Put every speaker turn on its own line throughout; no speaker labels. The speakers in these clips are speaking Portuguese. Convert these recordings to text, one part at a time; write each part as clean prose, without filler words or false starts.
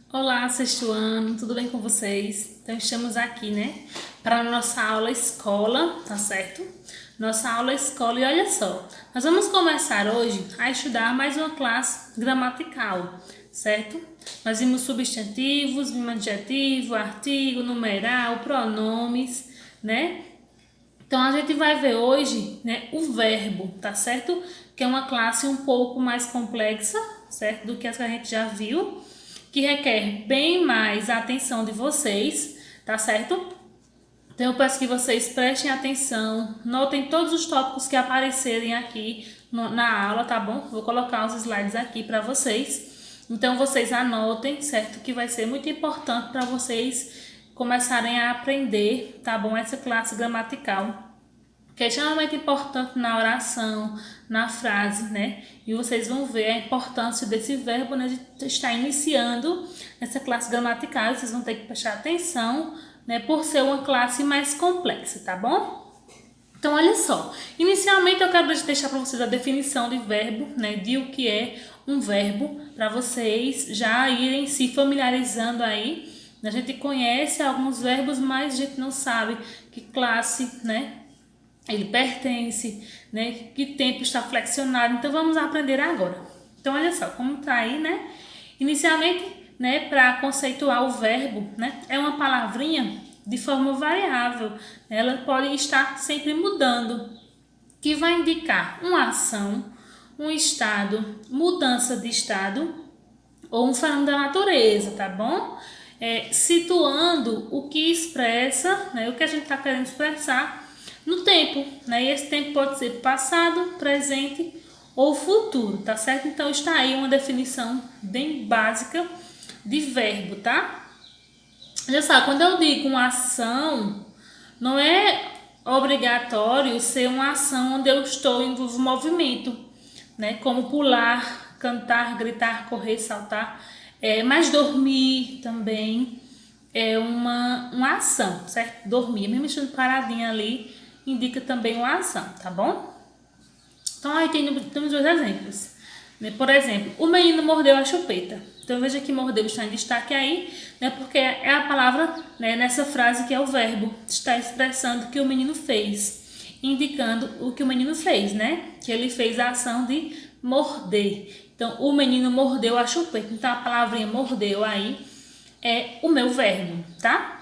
Olá, sexto ano, tudo bem com vocês? Então estamos aqui, né, para a nossa aula escola, tá certo? Nossa aula escola e olha só, nós vamos começar hoje a estudar mais uma classe gramatical, certo? Nós vimos substantivos, vimos adjetivo, artigo, numeral, pronomes, né? Então a gente vai ver hoje, né, o verbo, tá certo? Que é uma classe um pouco mais complexa, certo? Do que as que a gente já viu, que requer bem mais a atenção de vocês, tá certo? Então eu peço que vocês prestem atenção, notem todos os tópicos que aparecerem aqui na aula, tá bom? Vou colocar os slides aqui para vocês. Então vocês anotem, certo? Que vai ser muito importante para vocês começarem a aprender, tá bom? Essa classe gramatical, que é extremamente importante na oração, na frase, né? E vocês vão ver a importância desse verbo, né, de estar iniciando essa classe gramatical. Vocês vão ter que prestar atenção, né, por ser uma classe mais complexa, tá bom? Então, olha só. Inicialmente, eu quero deixar para vocês a definição de verbo, né, de o que é um verbo, para vocês já irem se familiarizando aí. A gente conhece alguns verbos, mas a gente não sabe que classe, né, ele pertence, né? Que tempo está flexionado. Então vamos aprender agora. Então olha só como está aí, né? Inicialmente, né? Para conceituar o verbo, né? É uma palavrinha de forma variável. Ela pode estar sempre mudando, que vai indicar uma ação, um estado, mudança de estado ou um fenômeno da natureza, tá bom? Situando o que expressa, né? O que a gente está querendo expressar no tempo, né? E esse tempo pode ser passado, presente ou futuro, tá certo? Então está aí uma definição bem básica de verbo, tá? Já sabe, quando eu digo uma ação, não é obrigatório ser uma ação onde eu estou em movimento, né? Como pular, cantar, gritar, correr, saltar, mas dormir também é uma ação, certo? Dormir, mesmo estando paradinha ali, indica também uma ação, tá bom? Então aí temos dois exemplos. Né? Por exemplo, o menino mordeu a chupeta. Então veja que mordeu está em destaque aí, né? Porque é a palavra, né, nessa frase que é o verbo, está expressando o que o menino fez, indicando o que o menino fez, né? Que ele fez a ação de morder. Então o menino mordeu a chupeta. Então a palavrinha mordeu aí é o meu verbo, tá?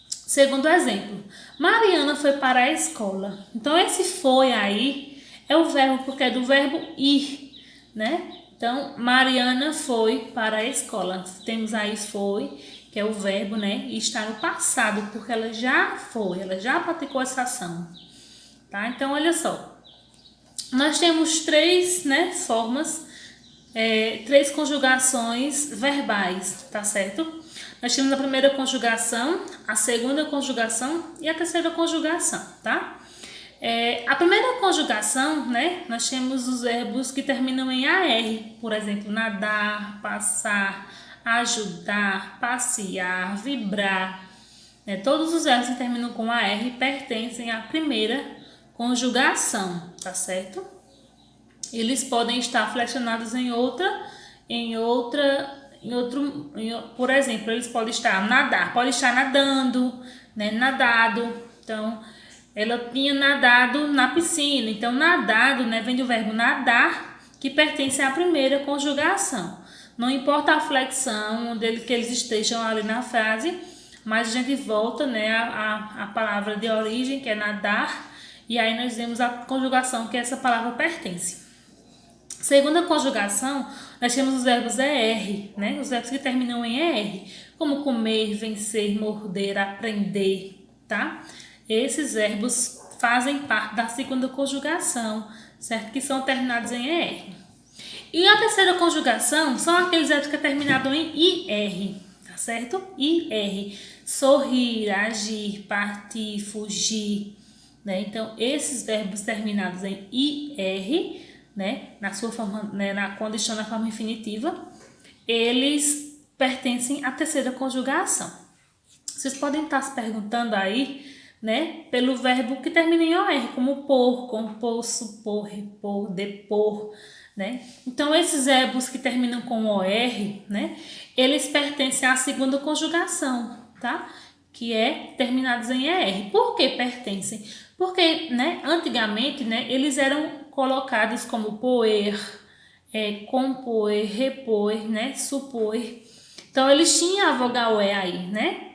Segundo exemplo, Mariana foi para a escola. Então, esse foi aí é o verbo, porque é do verbo ir, né? Então, Mariana foi para a escola. Temos aí foi, que é o verbo, né? E está no passado, porque ela já foi, ela já praticou essa ação, tá? Então, olha só. Nós temos três, né, formas, três conjugações verbais, tá certo? Nós temos a primeira conjugação, a segunda conjugação e a terceira conjugação, tá? A primeira conjugação, né? Nós temos os verbos que terminam em AR, por exemplo, nadar, passar, ajudar, passear, vibrar. Né? Todos os verbos que terminam com AR pertencem à primeira conjugação, tá certo? Eles podem estar flexionados por exemplo, eles podem estar nadar, pode estar nadando, né, nadado. Então, ela tinha nadado na piscina. Então, nadado, né, vem do verbo nadar, que pertence à primeira conjugação. Não importa a flexão que eles estejam ali na frase, mas a gente volta, né, a palavra de origem, que é nadar, e aí nós temos a conjugação que essa palavra pertence. Segunda conjugação, nós temos os verbos ER, né? Os verbos que terminam em ER, como comer, vencer, morder, aprender, tá? Esses verbos fazem parte da segunda conjugação, certo? Que são terminados em ER. E a terceira conjugação são aqueles verbos que é terminado em IR, tá certo? IR, sorrir, agir, partir, fugir, né? Então, esses verbos terminados em IR, né, na sua forma, né, quando estão na forma infinitiva, eles pertencem à terceira conjugação. Vocês podem estar se perguntando aí, né, pelo verbo que termina em OR, como por, compor, supor, repor, depor, né? Então, esses verbos que terminam com OR, né? Eles pertencem à segunda conjugação, tá? Que é terminados em ER. Por que pertencem? Porque, né, antigamente, né, eles eram colocados como poer, compor, repor, né, supor. Então, eles tinham a vogal E aí, né?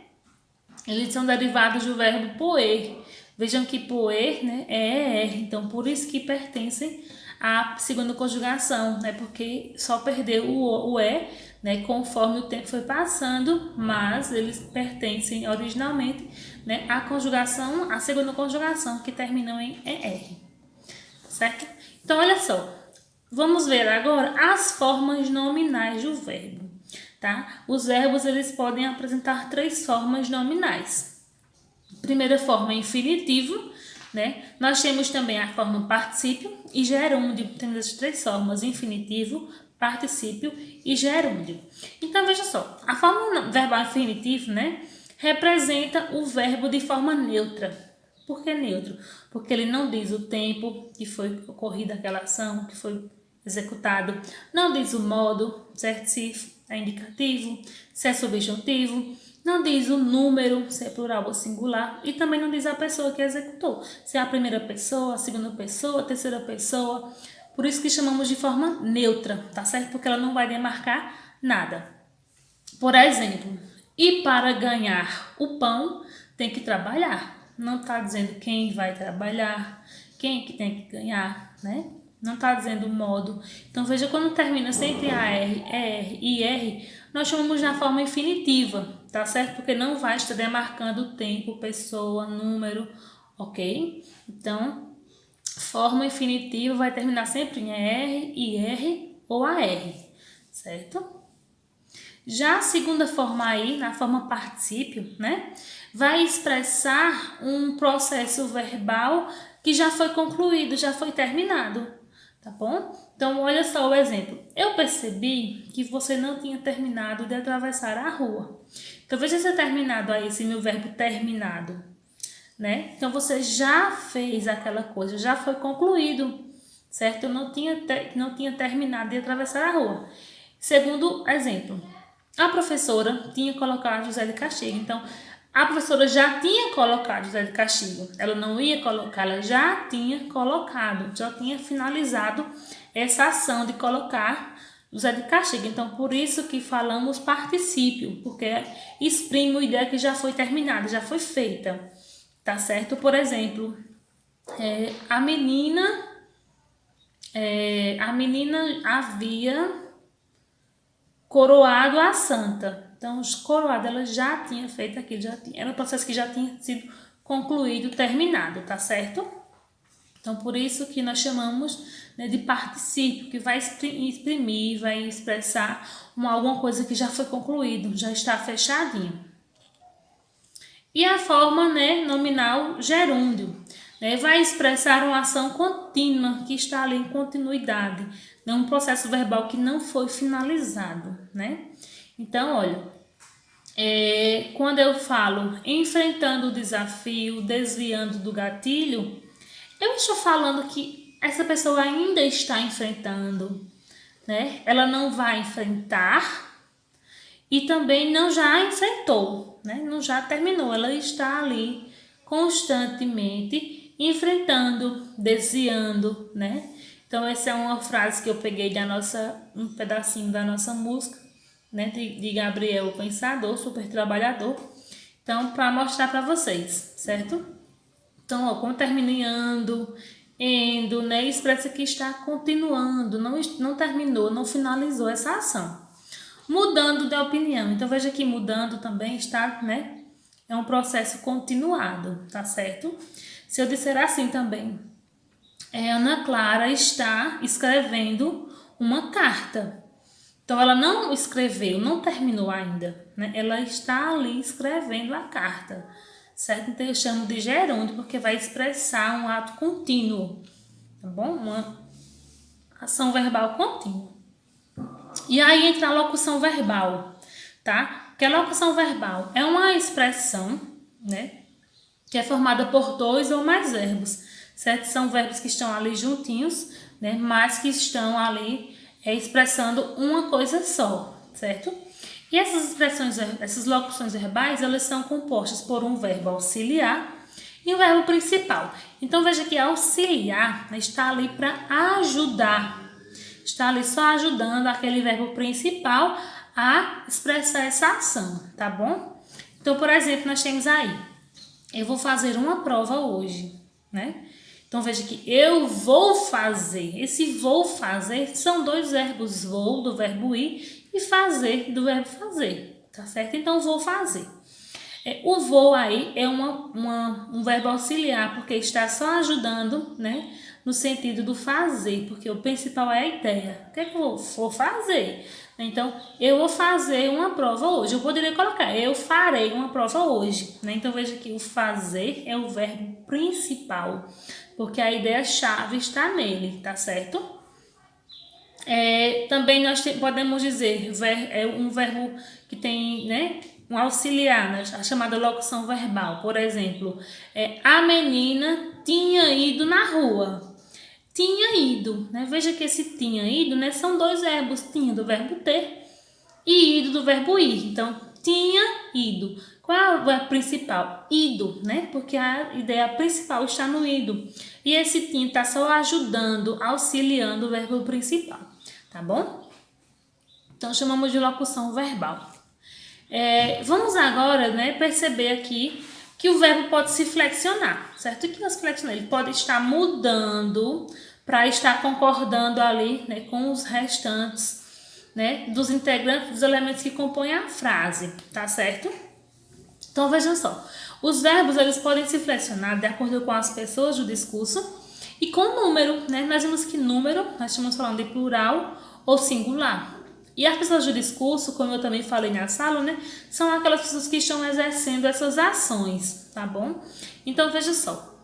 Eles são derivados do verbo poer. Vejam que poer, né, é ER. Então, por isso que pertencem à segunda conjugação, né? Porque só perdeu o E, né, conforme o tempo foi passando, mas eles pertencem originalmente, né, à conjugação, à segunda conjugação, que terminam em ER. Certo? Então, olha só. Vamos ver agora as formas nominais do verbo, tá? Os verbos, eles podem apresentar 3 formas nominais. Primeira forma, infinitivo, né? Nós temos também a forma particípio e gerúndio. Temos as 3 formas, infinitivo, particípio e gerúndio. Então, veja só, a forma verbal infinitivo, né, representa o verbo de forma neutra. Por que neutro? Porque ele não diz o tempo que foi ocorrida aquela ação, que foi executado, não diz o modo, certo? Se é indicativo, se é subjuntivo, não diz o número, se é plural ou singular, e também não diz a pessoa que executou, se é a primeira pessoa, a segunda pessoa, a terceira pessoa. Por isso que chamamos de forma neutra, tá certo? Porque ela não vai demarcar nada. Por exemplo, e para ganhar o pão tem que trabalhar. Não está dizendo quem vai trabalhar, quem que tem que ganhar, né? Não está dizendo o modo. Então, veja, quando termina sempre AR, ER e R, nós chamamos na forma infinitiva, tá certo? Porque não vai estar demarcando tempo, pessoa, número, ok? Então, forma infinitiva vai terminar sempre em ER, IR ou AR, certo? Já a segunda forma aí, na forma particípio, né, vai expressar um processo verbal que já foi concluído, já foi terminado, tá bom? Então, olha só o exemplo. Eu percebi que você não tinha terminado de atravessar a rua. Então, veja se é terminado aí, esse meu verbo terminado, né? Então, você já fez aquela coisa, já foi concluído, certo? Eu não tinha terminado de atravessar a rua. Segundo exemplo, a professora tinha colocado José de castigo. Então, a professora já tinha colocado José de castigo. Ela não ia colocar, ela já tinha colocado, já tinha finalizado essa ação de colocar José de castigo. Então, por isso que falamos particípio, porque exprime a ideia que já foi terminada, já foi feita. Tá certo? Por exemplo, a menina havia coroado a santa. Então, os coroados, ela já tinha feito aquilo, era um processo que já tinha sido concluído, terminado, tá certo? Então, por isso que nós chamamos, né, de particípio, que vai exprimir, vai expressar alguma coisa que já foi concluído, já está fechadinho. E a forma, né, nominal gerúndio, né, vai expressar uma ação contínua que está ali em continuidade, né, um processo verbal que não foi finalizado, né? Então, olha, quando eu falo enfrentando o desafio, desviando do gatilho, eu estou falando que essa pessoa ainda está enfrentando, né? Ela não vai enfrentar e também não já enfrentou, né? Não já terminou, ela está ali constantemente enfrentando, desviando, né? Então essa é uma frase que eu peguei um pedacinho da nossa música, né? De Gabriel Pensador, super trabalhador. Então, para mostrar para vocês, certo? Então, ó, como termina em endo, né? Expressa que está continuando, não terminou, não finalizou essa ação. Mudando de opinião. Então, veja que mudando também está, né? É um processo continuado, tá certo? Se eu disser assim também, Ana Clara está escrevendo uma carta. Então, ela não escreveu, não terminou ainda, né? Ela está ali escrevendo a carta, certo? Então, eu chamo de gerúndio porque vai expressar um ato contínuo, tá bom? Uma ação verbal contínua. E aí entra a locução verbal, tá? Que a locução verbal é uma expressão, né, que é formada por 2 ou mais verbos, certo? São verbos que estão ali juntinhos, né? Mas que estão ali expressando uma coisa só, certo? E essas expressões, essas locuções verbais, elas são compostas por um verbo auxiliar e um verbo principal. Então, veja que auxiliar está ali para ajudar. Está ali só ajudando aquele verbo principal a expressar essa ação, tá bom? Então, por exemplo, nós temos aí, eu vou fazer uma prova hoje, né? Então, veja que eu vou fazer. Esse vou fazer são dois verbos, vou, do verbo ir, e fazer, do verbo fazer, tá certo? Então, vou fazer. O vou aí é um verbo auxiliar, porque está só ajudando, né? No sentido do fazer, porque o principal é a ideia. O que é que eu vou fazer? Então, eu vou fazer uma prova hoje. Eu poderia colocar, eu farei uma prova hoje, né? Então, veja que o fazer é o verbo principal, porque a ideia-chave está nele, tá certo? Também nós podemos dizer, um verbo que tem, né, um auxiliar, né, a chamada locução verbal. Por exemplo, a menina tinha ido na rua. Tinha ido, né? Veja que esse tinha ido, né, são dois verbos, tinha do verbo ter e ido do verbo ir. Então, tinha ido. Qual é o verbo principal? Ido, né? Porque a ideia principal está no ido. E esse tinha está só ajudando, auxiliando o verbo principal, tá bom? Então, chamamos de locução verbal. Vamos agora, né, perceber aqui que o verbo pode se flexionar, certo? O que nós flexionamos? Ele pode estar mudando para estar concordando ali, né, com os restantes, né, dos integrantes, dos elementos que compõem a frase, tá certo? Então, vejam só. Os verbos, eles podem se flexionar de acordo com as pessoas do discurso e com o número, né? Nós vimos que número, nós estamos falando de plural ou singular. E as pessoas do discurso, como eu também falei na sala, né, são aquelas pessoas que estão exercendo essas ações, tá bom? Então, veja só.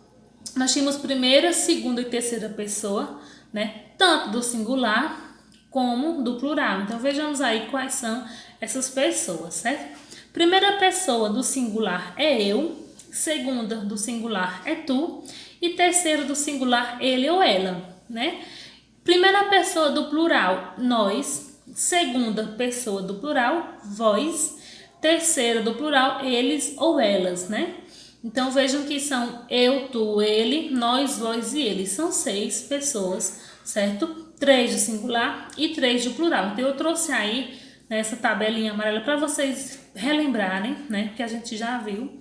Nós tínhamos primeira, segunda e terceira pessoa, né, tanto do singular como do plural. Então, vejamos aí quais são essas pessoas, certo? Primeira pessoa do singular é eu, segunda do singular é tu e terceira do singular ele ou ela, né? Primeira pessoa do plural, nós. Segunda pessoa do plural, vós. Terceira do plural, eles ou elas, né? Então, vejam que são eu, tu, ele, nós, vós e eles. São 6 pessoas, certo? 3 do singular e 3 do plural. Então, eu trouxe aí nessa tabelinha amarela para vocês relembrarem, né? Que a gente já viu.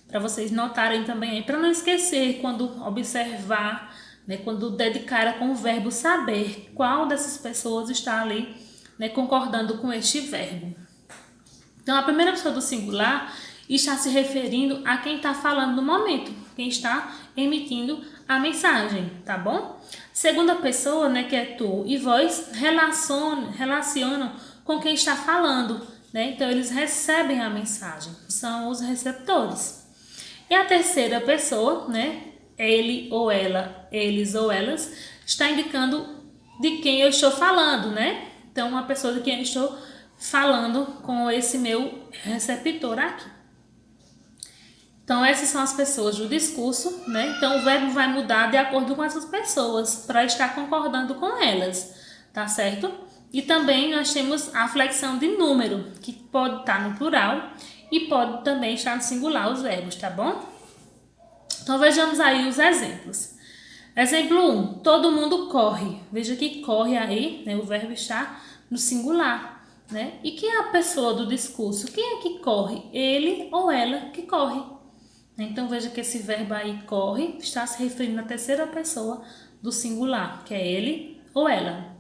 Para vocês notarem também aí, para não esquecer quando observar, né? Quando dedicar com o verbo saber qual dessas pessoas está ali, né, concordando com este verbo. Então, a primeira pessoa do singular está se referindo a quem está falando no momento, quem está emitindo a mensagem, tá bom? Segunda pessoa, né, que é tu e vós, relacionam com quem está falando, né? Então, eles recebem a mensagem, são os receptores. E a terceira pessoa, né, ele ou ela, eles ou elas, está indicando de quem eu estou falando, né? Então, uma pessoa de quem eu estou falando com esse meu receptor aqui. Então, essas são as pessoas do discurso, né? Então, o verbo vai mudar de acordo com essas pessoas, para estar concordando com elas, tá certo? E também nós temos a flexão de número, que pode estar no plural e pode também estar no singular os verbos, tá bom? Então, vejamos aí os exemplos. Exemplo 1, todo mundo corre. Veja que corre aí, né, o verbo está no singular, né? E quem é a pessoa do discurso? Quem é que corre? Ele ou ela que corre. Então, veja que esse verbo aí, corre, está se referindo à terceira pessoa do singular, que é ele ou ela.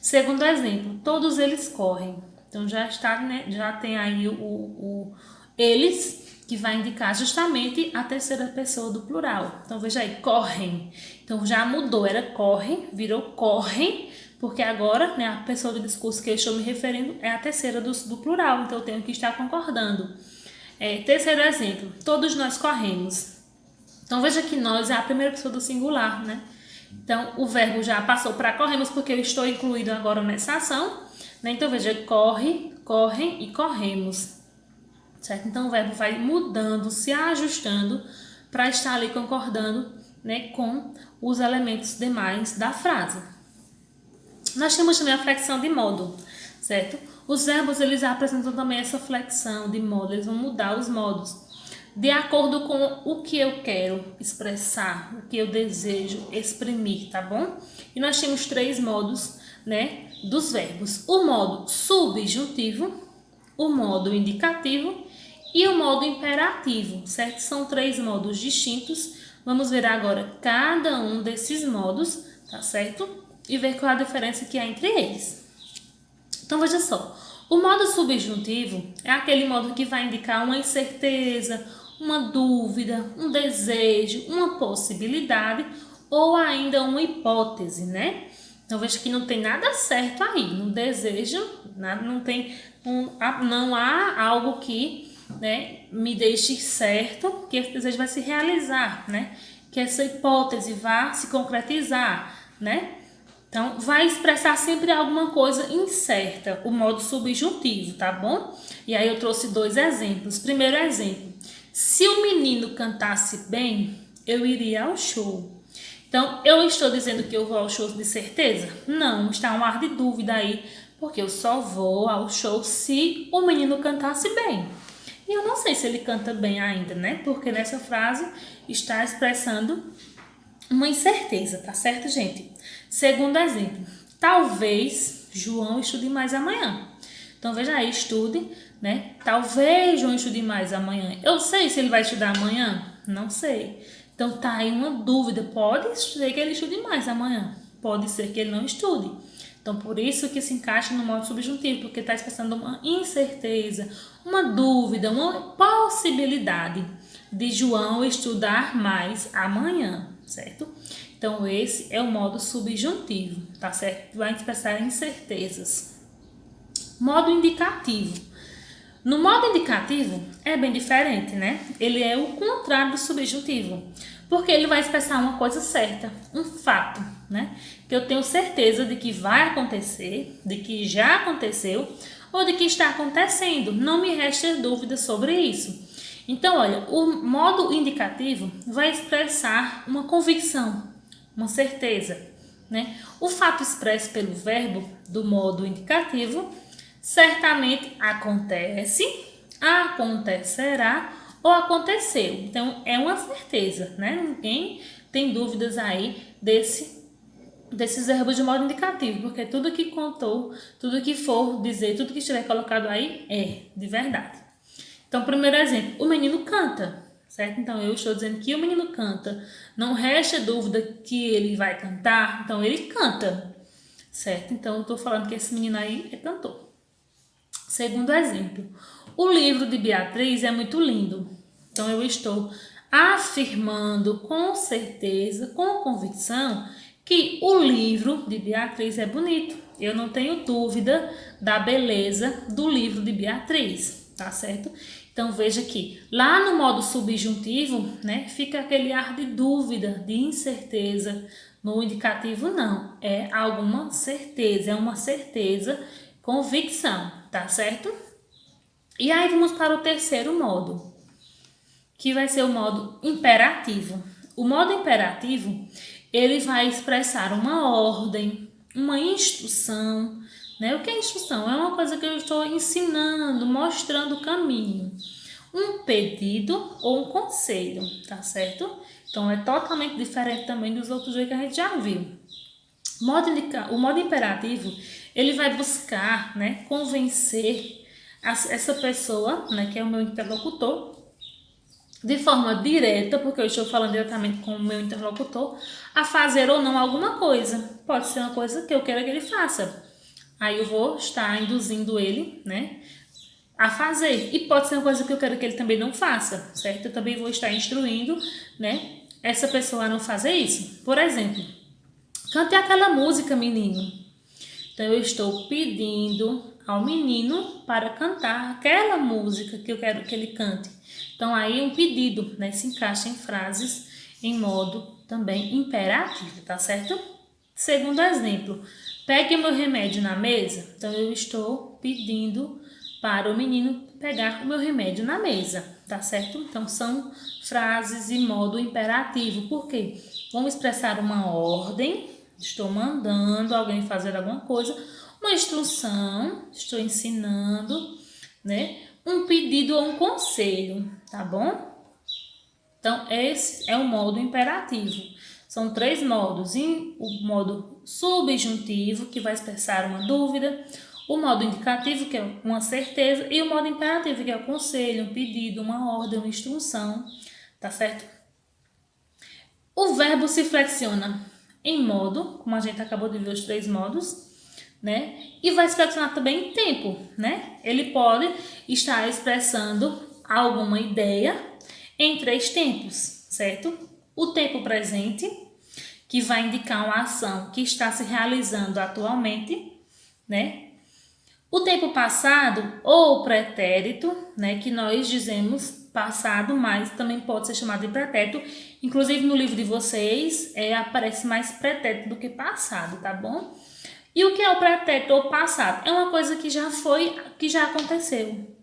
Segundo exemplo, todos eles correm. Então, já está, né, já tem aí o eles, que vai indicar justamente a terceira pessoa do plural. Então, veja aí, correm. Então, já mudou, era correm, virou correm, porque agora, né, a pessoa do discurso que eu estou me referindo é a terceira do plural, então eu tenho que estar concordando. Terceiro exemplo, todos nós corremos. Então, veja que nós é a primeira pessoa do singular, né? Então, o verbo já passou para corremos, porque eu estou incluído agora nessa ação, né? Então, veja, corre, correm e corremos. Certo? Então, o verbo vai mudando, se ajustando para estar ali concordando, né, com os elementos demais da frase. Nós temos também a flexão de modo, certo? Os verbos, eles apresentam também essa flexão de modo, eles vão mudar os modos de acordo com o que eu quero expressar, o que eu desejo exprimir, tá bom? E nós temos 3 modos, né, dos verbos. O modo subjuntivo, o modo indicativo e o modo imperativo, certo? São 3 modos distintos. Vamos ver agora cada um desses modos, tá certo? E ver qual a diferença que há entre eles. Então, veja só. O modo subjuntivo é aquele modo que vai indicar uma incerteza, uma dúvida, um desejo, uma possibilidade ou ainda uma hipótese, né? Então, veja que não tem nada certo aí. No desejo, não há algo que, né, me deixe certo que esse desejo vai se realizar, né? Que essa hipótese vá se concretizar, né? Então, vai expressar sempre alguma coisa incerta, o modo subjuntivo, tá bom? E aí eu trouxe 2 exemplos. Primeiro exemplo, se o menino cantasse bem, eu iria ao show. Então, eu estou dizendo que eu vou ao show de certeza? Não, está um ar de dúvida aí, porque eu só vou ao show se o menino cantasse bem. E eu não sei se ele canta bem ainda, né? Porque nessa frase está expressando uma incerteza, tá certo, gente? Segundo exemplo, talvez João estude mais amanhã. Então, veja aí, estude, né? Talvez João estude mais amanhã. Eu sei se ele vai estudar amanhã? Não sei. Então, tá aí uma dúvida. Pode ser que ele estude mais amanhã. Pode ser que ele não estude. Então, por isso que se encaixa no modo subjuntivo, porque está expressando uma incerteza, uma dúvida, uma possibilidade de João estudar mais amanhã, certo? Então, esse é o modo subjuntivo, tá certo? Vai expressar incertezas. Modo indicativo. No modo indicativo, é bem diferente, né? Ele é o contrário do subjuntivo, porque ele vai expressar uma coisa certa, um fato, né? Que eu tenho certeza de que vai acontecer, de que já aconteceu ou de que está acontecendo. Não me resta dúvida sobre isso. Então, olha, o modo indicativo vai expressar uma convicção, uma certeza, né? O fato expresso pelo verbo do modo indicativo certamente acontece, acontecerá ou aconteceu. Então, é uma certeza, né? Ninguém tem dúvidas aí desses verbos de modo indicativo, porque tudo que contou, tudo que for dizer, tudo que estiver colocado aí é de verdade. Então, primeiro exemplo, o menino canta, certo? Então, eu estou dizendo que o menino canta. Não resta dúvida que ele vai cantar, então ele canta, certo? Então, eu estou falando que esse menino aí é cantor. Segundo exemplo, o livro de Beatriz é muito lindo. Então, eu estou afirmando com certeza, com convicção, que o livro de Beatriz é bonito. Eu não tenho dúvida da beleza do livro de Beatriz, tá certo? Então, veja que lá no modo subjuntivo, né, fica aquele ar de dúvida, de incerteza. No indicativo, não. É alguma certeza, é uma certeza, convicção, tá certo? E aí, vamos para o terceiro modo, que vai ser o modo imperativo. O modo imperativo, ele vai expressar uma ordem, uma instrução, né? O que é instrução? É uma coisa que eu estou ensinando, mostrando o caminho. Um pedido ou um conselho, tá certo? Então, é totalmente diferente também dos outros dois que a gente já viu. O modo imperativo, ele vai buscar, né, convencer essa pessoa, né, que é o meu interlocutor, de forma direta, porque eu estou falando diretamente com o meu interlocutor, a fazer ou não alguma coisa. Pode ser uma coisa que eu quero que ele faça. Aí eu vou estar induzindo ele, né, a fazer. E pode ser uma coisa que eu quero que ele também não faça, certo? Eu também vou estar instruindo, né, essa pessoa a não fazer isso. Por exemplo, cante aquela música, menino. Então, eu estou pedindo ao menino para cantar aquela música que eu quero que ele cante. Então, aí um pedido, né, se encaixa em frases em modo também imperativo, tá certo? Segundo exemplo, pegue o meu remédio na mesa. Então, eu estou pedindo para o menino pegar o meu remédio na mesa, tá certo? Então, são frases em modo imperativo. Por quê? Vamos expressar uma ordem, estou mandando alguém fazer alguma coisa, uma instrução, estou ensinando, né? Um pedido ou um conselho, tá bom? Então, esse é o modo imperativo. São 3 modos. O modo subjuntivo, que vai expressar uma dúvida, o modo indicativo, que é uma certeza, e o modo imperativo, que é o conselho, um pedido, uma ordem, uma instrução, tá certo? O verbo se flexiona em modo, como a gente acabou de ver os 3 modos, né? E vai se flexionar também em tempo, né? Ele pode estar expressando alguma ideia em 3 tempos, certo? O tempo presente, que vai indicar uma ação que está se realizando atualmente, né? O tempo passado ou pretérito, né? Que nós dizemos passado, mas também pode ser chamado de pretérito. Inclusive no livro de vocês aparece mais pretérito do que passado, tá bom? E o que é o pretérito ou passado? É uma coisa que já foi, que já aconteceu,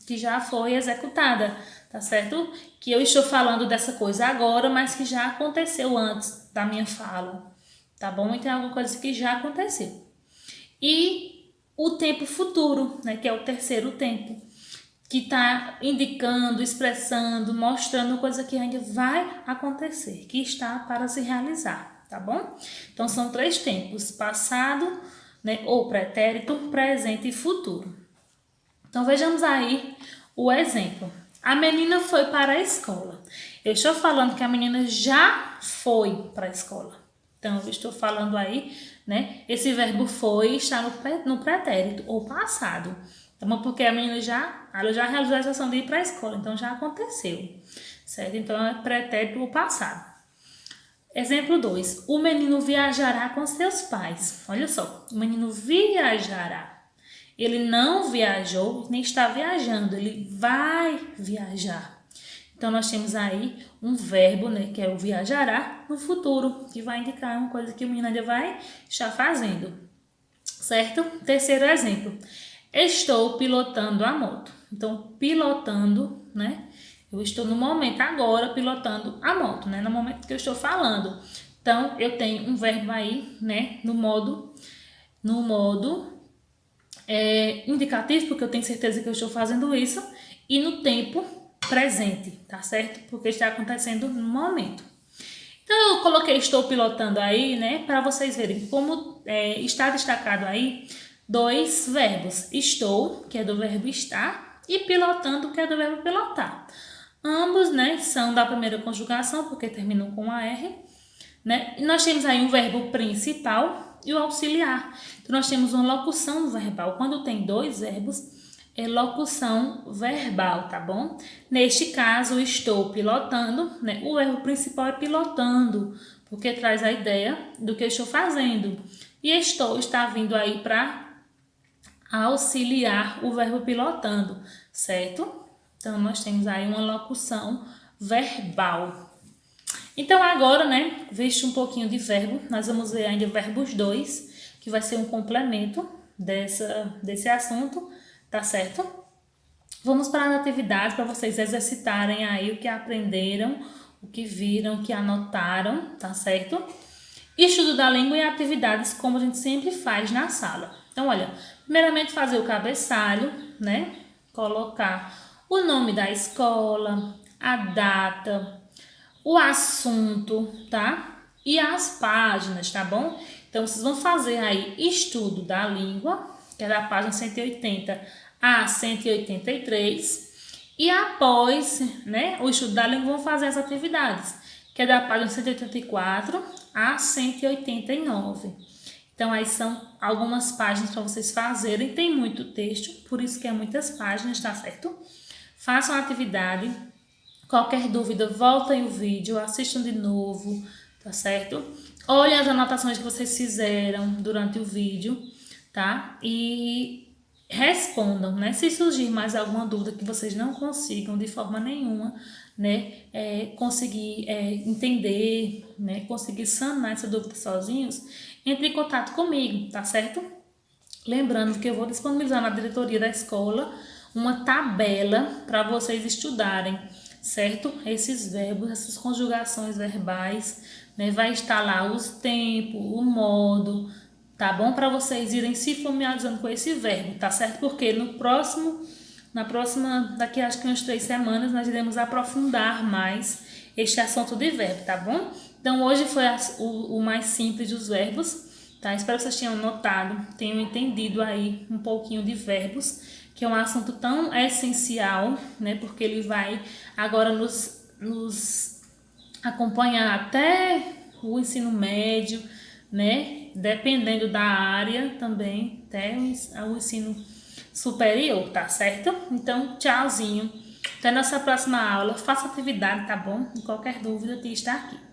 que já foi executada, tá certo? Que eu estou falando dessa coisa agora, mas que já aconteceu antes da minha fala, tá bom? Então é alguma coisa que já aconteceu. E o tempo futuro, né? Que é o terceiro tempo, que está indicando, expressando, mostrando coisa que ainda vai acontecer, que está para se realizar, tá bom? Então são 3 tempos: passado, né, ou pretérito, presente e futuro. Então vejamos aí o exemplo. A menina foi para a escola. Eu estou falando que a menina já foi para a escola. Então eu estou falando aí, né? Esse verbo foi está no pretérito ou passado. Então, porque a menina ela já realizou a ação de ir para a escola, então já aconteceu, certo? Então é pretérito ou passado. Exemplo 2. O menino viajará com seus pais. Olha só, o menino viajará. Ele não viajou, nem está viajando, ele vai viajar. Então, nós temos aí um verbo, né, que é o viajará, no futuro, que vai indicar uma coisa que o menino ainda vai estar fazendo, certo? Terceiro exemplo. Estou pilotando a moto. Então, pilotando, né? Eu estou no momento agora pilotando a moto, né? No momento que eu estou falando. Então, eu tenho um verbo aí, né? No modo indicativo, porque eu tenho certeza que eu estou fazendo isso, e no tempo presente, tá certo? Porque está acontecendo no momento. Então, eu coloquei estou pilotando aí, né? Para vocês verem como está destacado aí 2 verbos. Estou, que é do verbo estar, e pilotando, que é do verbo pilotar. Ambos, né, são da primeira conjugação, porque terminam com AR, né? E nós temos aí um verbo principal e o auxiliar. Então, nós temos uma locução verbal. Quando tem 2 verbos, é locução verbal, tá bom? Neste caso, estou pilotando, né? O verbo principal é pilotando, porque traz a ideia do que eu estou fazendo. E estou está vindo aí para auxiliar o verbo pilotando, certo? Então, nós temos aí uma locução verbal. Então, agora, né, visto um pouquinho de verbo, nós vamos ver ainda verbos 2, que vai ser um complemento desse assunto, tá certo? Vamos para as atividades para vocês exercitarem aí o que aprenderam, o que viram, o que anotaram, tá certo? Estudo da língua e atividades como a gente sempre faz na sala. Então, olha, primeiramente fazer o cabeçalho, né? Colocar o nome da escola, a data, o assunto, tá? E as páginas, tá bom? Então, vocês vão fazer aí estudo da língua, que é da página 180 a 183. E após, né, o estudo da língua, vão fazer as atividades, que é da página 184 a 189. Então, aí são algumas páginas para vocês fazerem. Tem muito texto, por isso que é muitas páginas, tá certo? Façam a atividade. Qualquer dúvida, voltem o vídeo, assistam de novo, tá certo? Olhem as anotações que vocês fizeram durante o vídeo, tá? E respondam, né? Se surgir mais alguma dúvida que vocês não consigam de forma nenhuma, né? Conseguir entender, né? Conseguir sanar essa dúvida sozinhos, entre em contato comigo, tá certo? Lembrando que eu vou disponibilizar na diretoria da escola uma tabela para vocês estudarem certo? Esses verbos, essas conjugações verbais, né? Vai estar lá os tempos, o modo, tá bom? Para vocês irem se familiarizando com esse verbo, tá certo? Porque na próxima, daqui acho que umas 3 semanas, nós iremos aprofundar mais este assunto de verbo, tá bom? Então, hoje foi o mais simples dos verbos, tá? Espero que vocês tenham notado, tenham entendido aí um pouquinho de verbos, que é um assunto tão essencial, né? Porque ele vai agora nos acompanhar até o ensino médio, né? Dependendo da área também, até o ensino superior, tá certo? Então, tchauzinho. Até nossa próxima aula. Faça atividade, tá bom? E qualquer dúvida, tia está aqui.